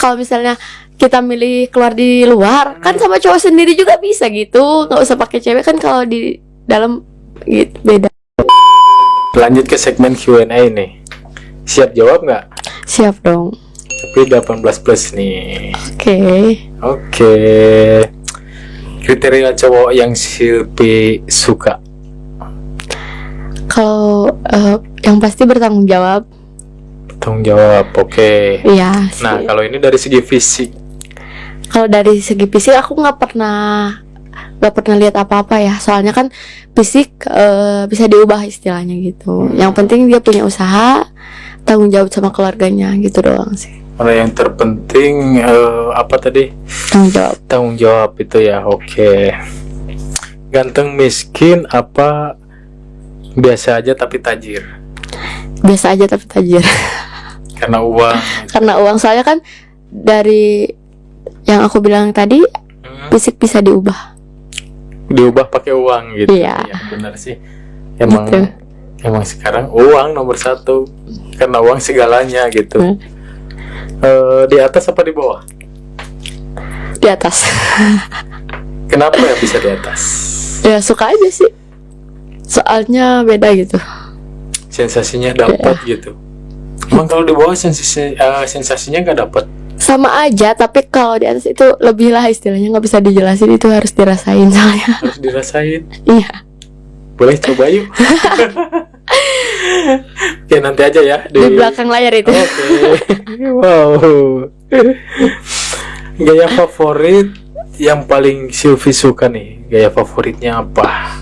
kalau misalnya kita milih keluar di luar kan sama cowok sendiri juga bisa gitu, nggak usah pakai cewek kan kalau di dalam gitu beda. Lanjut ke segmen Q&A nih. Siap jawab nggak? Siap dong. Tapi 18 plus nih. Oke. Kriteria cowok yang Silpi suka. Kalau yang pasti bertanggung jawab. Tanggung jawab, oke. Iya sih. Nah, kalau ini dari segi fisik. Kalau dari segi fisik aku nggak pernah lihat apa-apa ya. Soalnya kan fisik bisa diubah istilahnya gitu. Yang penting dia punya usaha, tanggung jawab sama keluarganya gitu doang sih. Mana yang terpenting apa tadi? Tanggung jawab itu ya, oke. Ganteng miskin apa biasa aja tapi tajir? Biasa aja tapi tajir. Karena uang. Karena uang, soalnya kan dari yang aku bilang tadi fisik bisa diubah pakai uang gitu. Iya. Ya, benar sih. Emang gitu. Emang sekarang uang nomor satu, karena uang segalanya gitu. Di atas apa di bawah? Di atas. Kenapa ya bisa di atas? Ya suka aja sih, soalnya beda gitu. Sensasinya dapat gitu. Emang kalau di bawah sensasinya nggak dapat? Sama aja, tapi kalau di atas itu lebih lah istilahnya, nggak bisa dijelasin, itu harus dirasain soalnya. Harus dirasain. Iya. Boleh coba yuk. Oke, nanti aja ya di belakang layar itu. Oke. Wow. Gaya favorit yang paling Silvi suka nih, gaya favoritnya apa?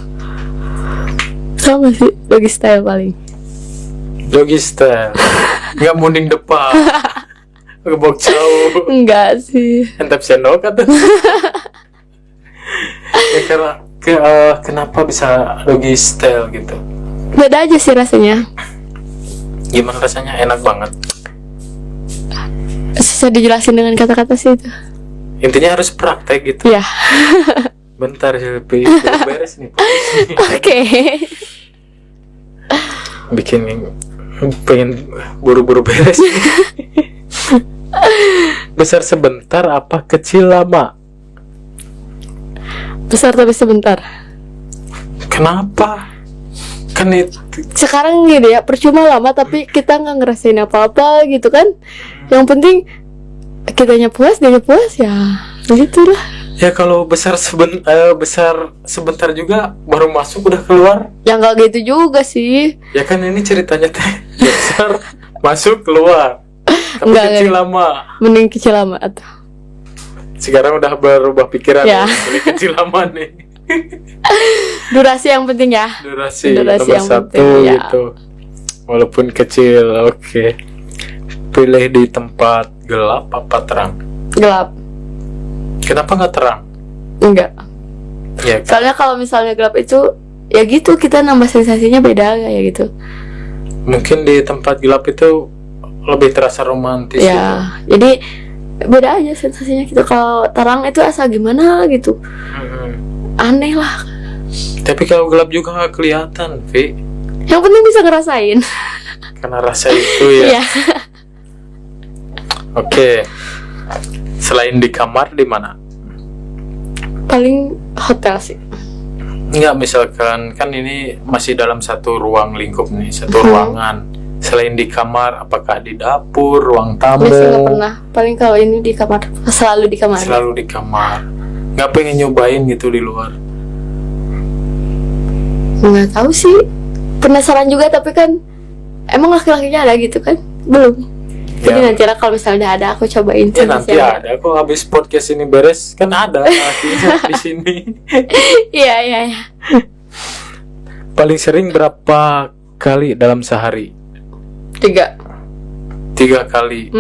Sama sih, doggy style paling. Doggy style. Nggak munding depan. Gebok jauh. Enggak sih. Entep sendok atau? Ya karena kenapa bisa doggy style gitu? Beda aja sih rasanya. Gimana rasanya? Enak banget. Susah dijelasin dengan kata-kata sih itu. Intinya harus praktek gitu. Ya. Bentar Silvi, beres nih. Oke. Bikin pengen buru-buru beres. Besar sebentar apa kecil lama? Besar tapi sebentar. Kenapa? Kan itu Sekarang gini ya, percuma lama tapi kita nggak ngerasain apa-apa gitu kan. Yang penting kitanya puas, dia puas, ya begitulah. ya kalau besar sebentar juga baru masuk udah keluar. Ya nggak gitu juga sih. Ya kan ini ceritanya teh besar masuk keluar. Tapi Enggak, kecil lama. Mending kecil lama atau. Sekarang udah berubah pikiran Ya. Ini kecil lama nih. Durasi yang penting ya. Durasi Durasi nomor yang satu penting, ya. gitu. Walaupun kecil, oke. Pilih di tempat gelap apa terang? Gelap. Kenapa nggak terang? Enggak. Ya kan? Soalnya kalau misalnya gelap itu ya gitu, kita nambah sensasinya beda kayak gitu. Mungkin di tempat gelap itu lebih terasa romantis. Ya, jadi beda aja sensasinya gitu. Kalau terang itu asa gimana gitu. Aneh lah. Tapi kalau gelap juga nggak kelihatan, Vi. Yang penting bisa ngerasain. Karena rasa itu ya. Iya. Oke. Selain di kamar, di mana? Paling hotel sih. Enggak, misalkan kan ini masih dalam satu ruang lingkup nih, satu ruangan. Selain di kamar, apakah di dapur, ruang tamu? Biasanya nggak pernah. Paling kalau ini di kamar, selalu di kamar. Selalu di kamar. Nggak pengen nyobain gitu di luar? Nggak tahu sih. Penasaran juga, tapi kan emang laki-lakinya ada gitu kan? Belum. Jadi Ya. nanti lah kalau misalnya ada aku cobain. Ya nanti ada kok, habis podcast ini beres kan ada akhirnya di sini. Iya. Paling sering berapa kali dalam sehari? 3. 3 kali.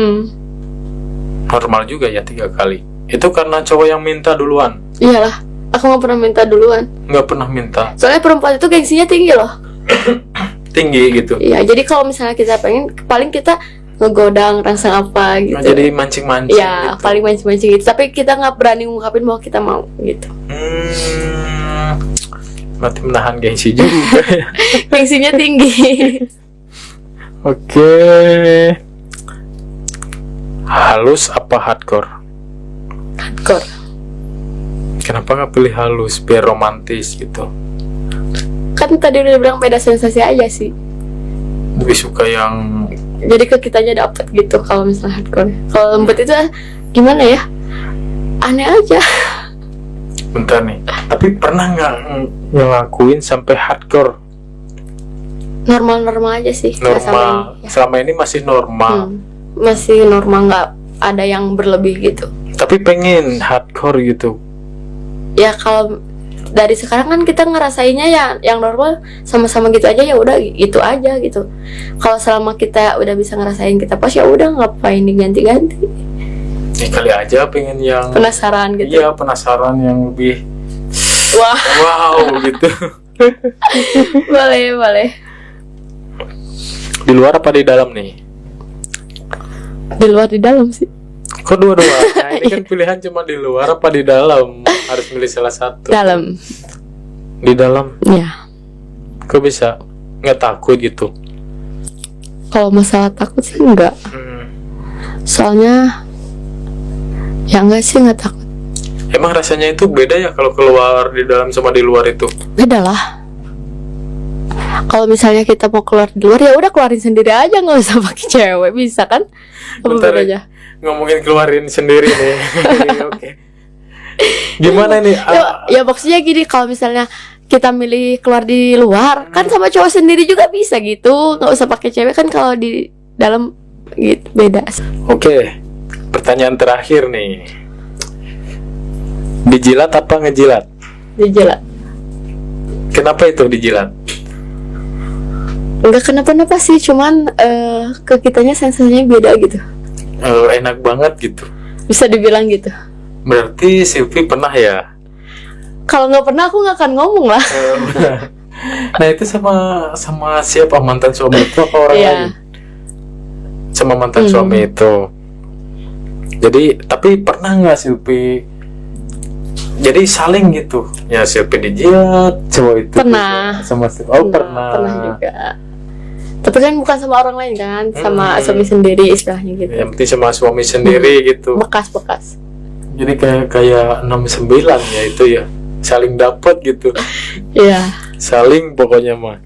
Normal juga ya 3 kali. Itu karena cowok yang minta duluan. Iyalah, aku nggak pernah minta duluan. Nggak pernah minta. Soalnya perempuan itu gengsinya tinggi loh. Tinggi gitu. Iya, jadi kalau misalnya kita pengen, paling kita ngegodang rangsang apa gitu. Nah, jadi mancing-mancing ya, gitu. paling mancing-mancing gitu. Tapi kita nggak berani ngungkapin bahwa kita mau gitu. Berarti menahan gengsi juga ya. Gengsinya tinggi. Oke. Halus apa hardcore? Hardcore. Kenapa nggak pilih halus biar romantis gitu? Kan tadi udah bilang beda sensasi aja sih. Lebih suka yang Jadi ke kitanya dapet gitu kalau misalnya hardcore. Kalau lembut itu gimana ya? Aneh aja. bentar nih. Tapi pernah nggak ngelakuin sampai hardcore? Normal-normal aja sih. Nggak sampai Normal. ini, ya. Selama ini masih normal. Masih normal, nggak ada yang berlebih gitu. Tapi pengen hardcore gitu. Ya kalau dari sekarang kan kita ngerasainnya ya yang normal sama-sama gitu aja, ya udah gitu aja gitu. Kalau selama kita udah bisa ngerasain kita pas, ya udah ngapain diganti-ganti. Ya kali aja pengen yang Penasaran gitu. Iya, penasaran yang lebih Wah, wow gitu. boleh. Di luar apa di dalam nih? Di luar di dalam sih. Kok dua-dua? Nah, ini kan pilihan cuma di luar apa di dalam. Harus milih salah satu. Dalam. Di dalam. Ya. Kok bisa? Nggak takut gitu? Kalau masalah takut sih enggak. Soalnya ya enggak sih, enggak takut. Emang rasanya itu beda ya kalau keluar di dalam sama di luar itu? Beda lah. Kalau misalnya kita mau keluar di luar, ya udah keluarin sendiri aja, nggak usah pakai cewek, bisa kan? Apa Bentar bedanya? ngomongin keluarin sendiri nih. Oke. Gimana nih? Ya maksudnya gini, kalau misalnya kita milih keluar di luar, kan sama cowok sendiri juga bisa gitu, nggak usah pakai cewek kan. Kalau di dalam gitu beda. Oke. Pertanyaan terakhir nih. Dijilat apa ngejilat? Dijilat. Kenapa itu dijilat? Enggak kenapa-napa sih, cuman ke kitanya sensasinya beda gitu. Enak banget gitu. Bisa dibilang gitu. Berarti Silvi pernah ya? Kalau nggak pernah aku nggak akan ngomong lah. Nah itu sama siapa, mantan suami itu apa orang Iya. lain? Sama mantan suami itu. Jadi tapi pernah nggak Silvi? Jadi saling gitu. Ya Silvi dijilat, cowok itu Pernah. juga sama Silvi. Oh pernah. Pernah juga. Tapi kan bukan sama orang lain kan, sama suami sendiri istilahnya gitu. Yang penting sama suami sendiri gitu. Bekas-bekas. Jadi kayak 69 ya itu ya. Saling dapat gitu. Iya. Saling pokoknya mah.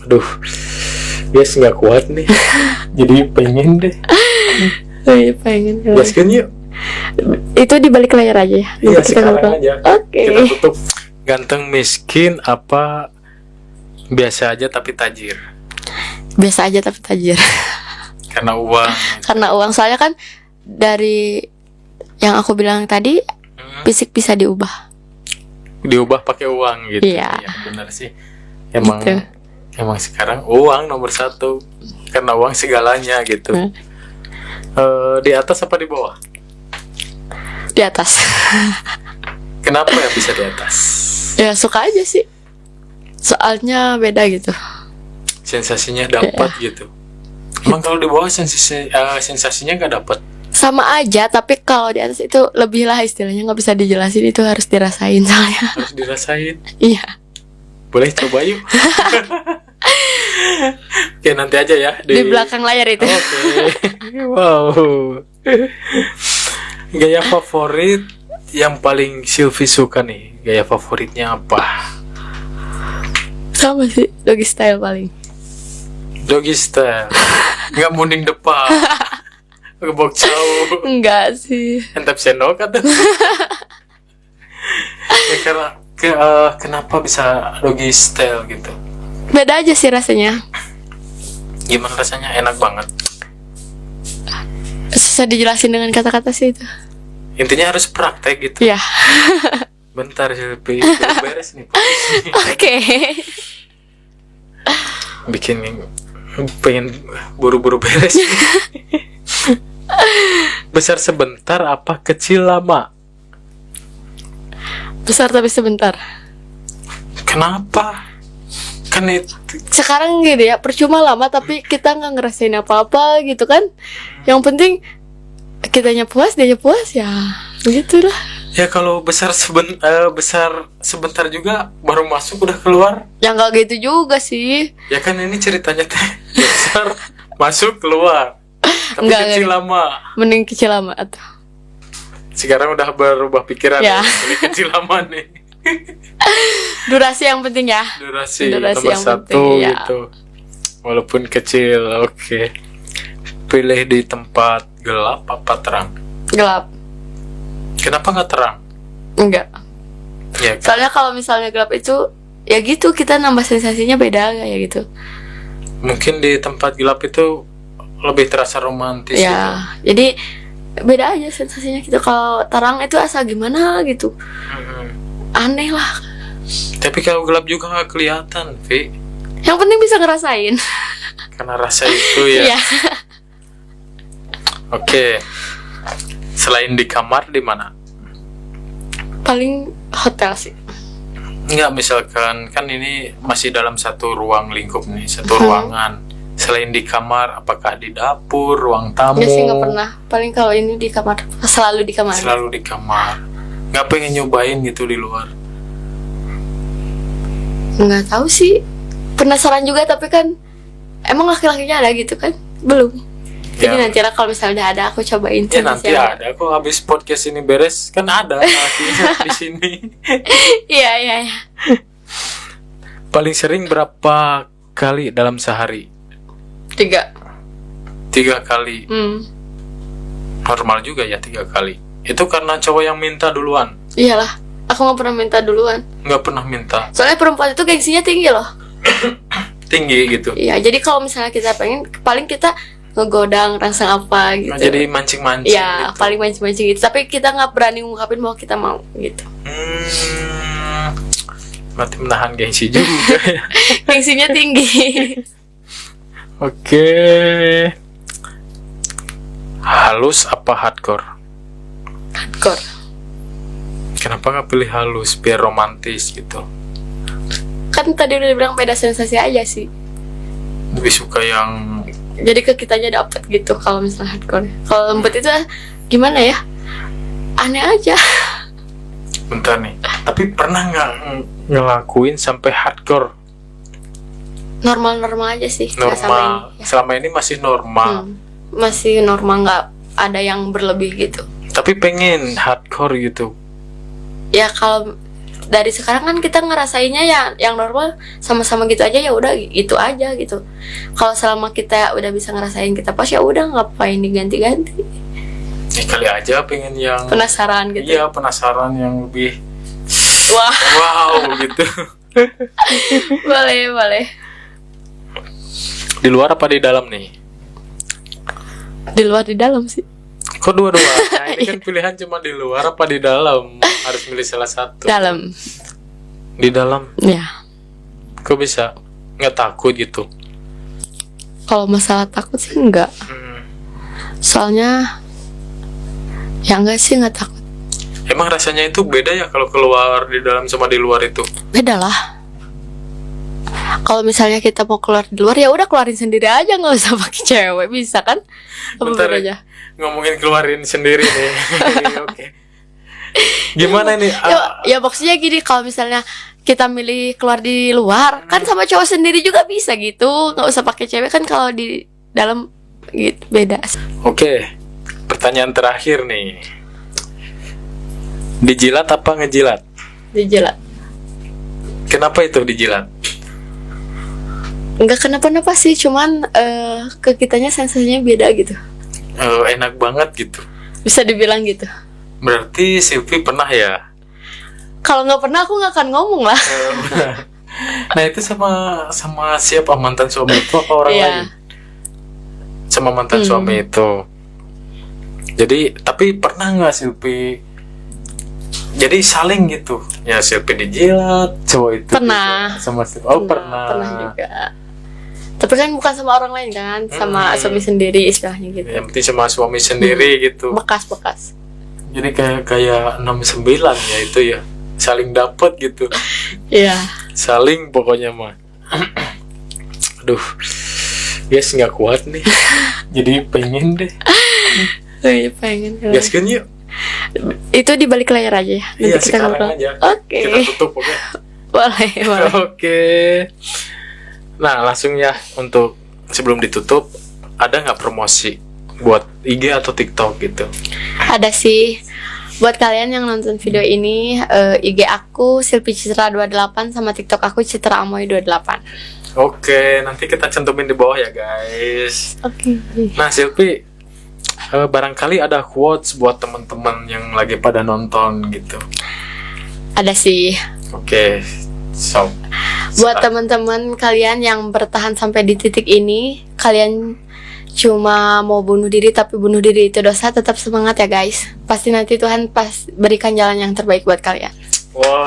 Aduh. Guys nggak kuat nih. Jadi pengen deh. Iya, pengen. Gaskan yuk. Itu di balik layar aja ya. Iya Nanti kita sekarang ngobrol. aja. Oke. Kita tutup. Ganteng miskin apa biasa aja tapi tajir? Biasa aja tapi tajir. Karena uang. Karena uang, soalnya kan dari yang aku bilang tadi, fisik bisa diubah. Diubah pakai uang gitu. Iya. Ya, benar sih. Emang Gitu. emang sekarang uang nomor satu. Karena uang segalanya gitu. Di atas apa di bawah? Di atas. Kenapa ya bisa di atas? Ya suka aja sih. Soalnya beda gitu. Sensasinya dapat gitu. Emang kalau di bawah sensasinya nggak dapat. Sama aja, tapi kalau di atas itu lebih lah istilahnya, nggak bisa dijelasin, itu harus dirasain soalnya. Harus dirasain. Iya. Boleh coba yuk. Oke nanti aja ya Di belakang layar itu. Oke. Wow. Gaya favorit yang paling Silvi suka nih. Gaya favoritnya apa? Sama sih, doggy style paling. Doggy style. Nggak munding depan. Ngebok jauh. Enggak sih. Entap senok atau? Ya, karena kenapa bisa doggy style gitu? Beda aja sih rasanya. Gimana rasanya? Enak banget. Susah dijelasin dengan kata-kata sih itu. Intinya harus praktek gitu. Iya. Bentar Silvi, belum beres nih. Oke. Bikin pengen buru-buru beres. Besar sebentar apa kecil lama? Besar tapi sebentar. Kenapa? Kan itu Sekarang gitu ya, percuma lama tapi kita nggak ngerasain apa-apa gitu kan. Yang penting kitanya puas, dianya puas, ya begitulah. ya kalau besar sebentar juga baru masuk udah keluar. Ya nggak gitu juga sih. Ya kan ini ceritanya teh besar masuk keluar. Tapi kecil lama. Mending kecil lama atau Sekarang udah berubah pikiran Ya. Beli kecil lama nih. durasi yang penting ya. Durasi Durasi nomor yang 1 penting, ya. gitu. Walaupun kecil, oke. Pilih di tempat gelap apa terang? Gelap. Kenapa nggak terang? Enggak. Ya, kan? Soalnya kalau misalnya gelap itu ya gitu, kita nambah sensasinya beda kayak gitu. Mungkin di tempat gelap itu lebih terasa romantis gitu. Ya, jadi beda aja sensasinya gitu. Kalau terang itu asa gimana gitu. Aneh lah. Tapi kalau gelap juga nggak kelihatan, Vi. Yang penting bisa ngerasain. Karena rasa itu ya. Iya. Oke. Selain di kamar, di mana? Paling hotel sih. Enggak, misalkan kan ini masih dalam satu ruang lingkup nih, satu ruangan. Selain di kamar, apakah di dapur, ruang tamu? Enggak sih, nggak pernah. Paling kalau ini di kamar, selalu di kamar. Selalu di kamar. Nggak pengen nyobain gitu di luar? Nggak tahu sih. Penasaran juga, tapi kan emang laki-lakinya ada gitu kan? Belum. Jadi Ya. nanti lah kalau misalnya udah ada, aku cobain. Ya nanti sensasinya. ada kok, habis podcast ini beres kan ada artinya di sini. Iya, iya, iya. Paling sering berapa kali dalam sehari? 3. 3 kali. Normal juga ya 3 kali. Itu karena cowok yang minta duluan. Iyalah, aku nggak pernah minta duluan. Nggak pernah minta. Soalnya perempuan itu gengsinya tinggi loh. Tinggi gitu. Iya, jadi kalau misalnya kita pengen, paling kita ngegodang rangsang apa gitu. Nah, jadi mancing-mancing ya, gitu. paling mancing-mancing gitu. Tapi kita nggak berani ngungkapin bahwa kita mau gitu. Berarti menahan gengsi juga ya. Gengsinya tinggi. Oke. Halus apa hardcore? Hardcore. Kenapa nggak pilih halus biar romantis gitu? Kan tadi udah bilang beda sensasi aja sih. Lebih suka yang Jadi ke kitanya dapet gitu kalau misalnya hardcore. Kalau lembut itu gimana ya? Aneh aja. bentar nih. Tapi pernah nggak ngelakuin sampai hardcore? Normal-normal aja sih. nggak sampai Normal. ini, ya. Selama ini masih normal. Masih normal, nggak ada yang berlebih gitu. Tapi pengen hardcore gitu. Ya kalau dari sekarang kan kita ngerasainnya ya yang normal sama-sama gitu aja, ya udah gitu aja gitu. Kalau selama kita udah bisa ngerasain kita pas, ya udah ngapain diganti-ganti. Ya kali aja pengen yang Penasaran gitu. Iya, penasaran yang lebih Wah, wow gitu. boleh. Di luar apa di dalam nih? Di luar di dalam sih. Kok dua-dua? Nah, ini kan pilihan cuma di luar apa di dalam. Harus milih salah satu. Dalam. Di dalam. Ya. Kok bisa? Nggak takut gitu? Kalau masalah takut sih enggak. Soalnya ya enggak sih, enggak takut. Emang rasanya itu beda ya kalau keluar di dalam sama di luar itu? Beda lah. Kalau misalnya kita mau keluar di luar, ya udah keluarin sendiri aja, nggak usah pakai cewek, bisa kan? Apa Bentar, bedanya? ngomongin keluarin sendiri nih. Oke. Gimana nih? Ya maksudnya gini, kalau misalnya kita milih keluar di luar, kan sama cowok sendiri juga bisa gitu, nggak usah pakai cewek kan. Kalau di dalam gitu beda. Oke. Pertanyaan terakhir nih. Dijilat apa ngejilat? Dijilat. Kenapa itu dijilat? Nggak kenapa-napa sih, cuman ke kitanya sensasinya beda gitu. Enak banget gitu. Bisa dibilang gitu. Berarti Silvi pernah ya? Kalau nggak pernah aku nggak akan ngomong lah. Nah itu sama siapa, mantan suami itu apa orang Iya. lain? Sama mantan suami itu. Jadi tapi pernah nggak Silvi? Jadi saling gitu. Ya Silvi dijilat, cowok itu Pernah. juga sama Silvi. Oh pernah. Pernah juga. Tapi kan bukan sama orang lain kan, sama suami sendiri istilahnya gitu. Yang penting sama suami sendiri gitu. Bekas-bekas. Jadi kayak 69 ya itu ya. Saling dapat gitu. Iya. Saling pokoknya mah. Aduh. Guys nggak kuat nih. Jadi pengen deh. Iya, pengen. Gaskeun yuk. Itu di balik layar aja ya. Nanti Iya kita sekarang ngobrol. aja. Oke. Kita tutup oke. Boleh. Oke. Nah langsung ya, untuk sebelum ditutup, ada nggak promosi buat IG atau TikTok gitu? Ada sih. Buat kalian yang nonton video ini, IG aku Silpi Citra 28 sama TikTok aku Citra Amoy 28. Oke, nanti kita cantumin di bawah ya guys. Oke. Nah Silpi, barangkali ada quotes buat teman-teman yang lagi pada nonton gitu. Ada sih. Oke, so Buat teman-teman kalian yang bertahan sampai di titik ini, kalian cuma mau bunuh diri tapi bunuh diri itu dosa, tetap semangat ya guys. Pasti nanti Tuhan berikan jalan yang terbaik buat kalian. wow,